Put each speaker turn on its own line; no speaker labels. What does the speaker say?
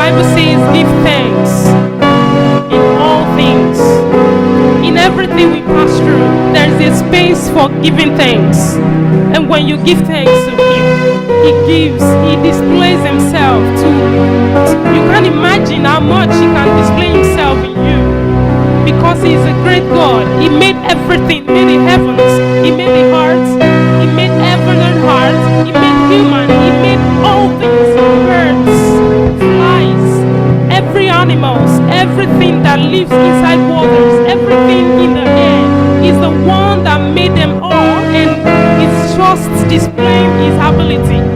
Bible says, give thanks in all things. In everything we pass through, there's a space for giving thanks. And when you give thanks to Him, He displays Himself to you can't imagine how much He can display Himself in you. Because He is a great God. He made everything. He made the heavens. He made the hearts. He made heaven and heart. He made human. He made all things. Birds, flies, every animals, everything that lives inside waters, everything in the air. He's the one that made them all, and He's just displaying His ability.